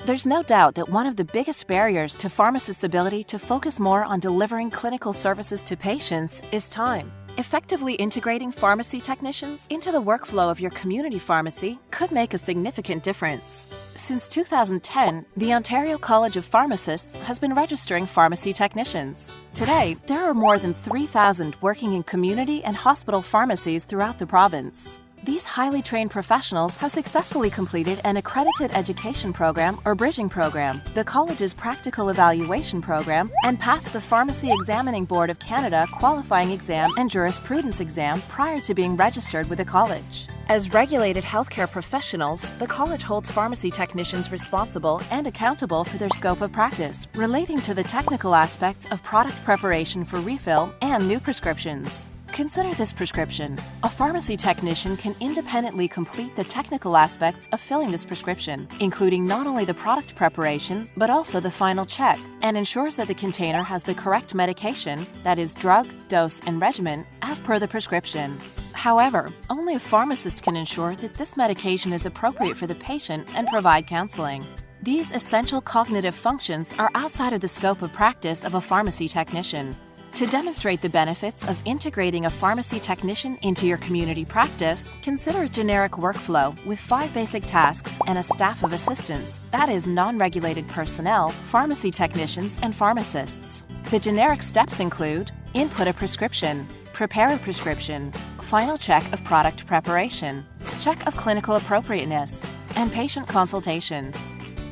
There's no doubt that one of the biggest barriers to pharmacists' ability to focus more on delivering clinical services to patients is time. Effectively integrating pharmacy technicians into the workflow of your community pharmacy could make a significant difference. Since 2010, the Ontario College of Pharmacists has been registering pharmacy technicians. Today, there are more than 3,000 working in community and hospital pharmacies throughout the province. These highly trained professionals have successfully completed an accredited education program or bridging program, the college's practical evaluation program, and passed the Pharmacy Examining Board of Canada qualifying exam and jurisprudence exam prior to being registered with the college. As regulated healthcare professionals, the college holds pharmacy technicians responsible and accountable for their scope of practice relating to the technical aspects of product preparation for refill and new prescriptions. Consider this prescription. A pharmacy technician can independently complete the technical aspects of filling this prescription, including not only the product preparation, but also the final check, and ensures that the container has the correct medication, that is drug, dose, and regimen, as per the prescription. However, only a pharmacist can ensure that this medication is appropriate for the patient and provide counseling. These essential cognitive functions are outside of the scope of practice of a pharmacy technician. To demonstrate the benefits of integrating a pharmacy technician into your community practice, consider a generic workflow with 5 basic tasks and a staff of assistants, that is, non-regulated personnel, pharmacy technicians, and pharmacists. The generic steps include input a prescription, prepare a prescription, final check of product preparation, check of clinical appropriateness, and patient consultation.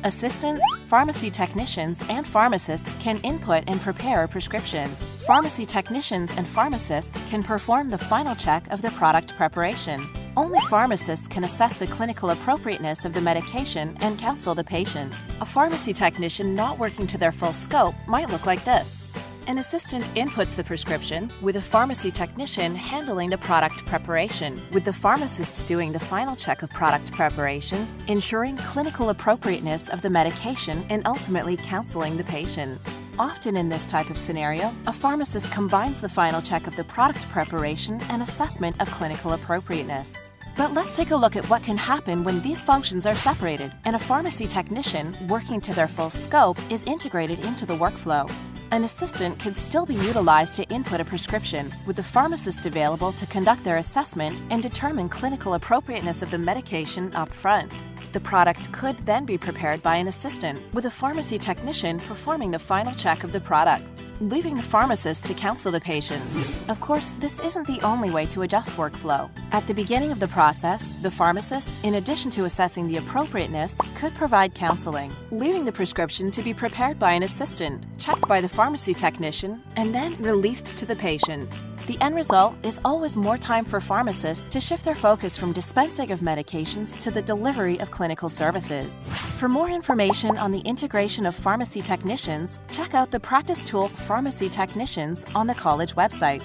Assistants, pharmacy technicians, and pharmacists can input and prepare a prescription. Pharmacy technicians and pharmacists can perform the final check of the product preparation. Only pharmacists can assess the clinical appropriateness of the medication and counsel the patient. A pharmacy technician not working to their full scope might look like this. An assistant inputs the prescription, with a pharmacy technician handling the product preparation, with the pharmacist doing the final check of product preparation, ensuring clinical appropriateness of the medication, and ultimately counseling the patient. Often in this type of scenario, a pharmacist combines the final check of the product preparation and assessment of clinical appropriateness. But let's take a look at what can happen when these functions are separated and a pharmacy technician, working to their full scope, is integrated into the workflow. An assistant could still be utilized to input a prescription, with the pharmacist available to conduct their assessment and determine clinical appropriateness of the medication up front. The product could then be prepared by an assistant, with a pharmacy technician performing the final check of the product, leaving the pharmacist to counsel the patient. Of course, this isn't the only way to adjust workflow. At the beginning of the process, the pharmacist, in addition to assessing the appropriateness, could provide counseling, leaving the prescription to be prepared by an assistant, checked by the pharmacy technician, and then released to the patient. The end result is always more time for pharmacists to shift their focus from dispensing of medications to the delivery of clinical services. For more information on the integration of pharmacy technicians, check out the practice tool Pharmacy Technicians on the college website.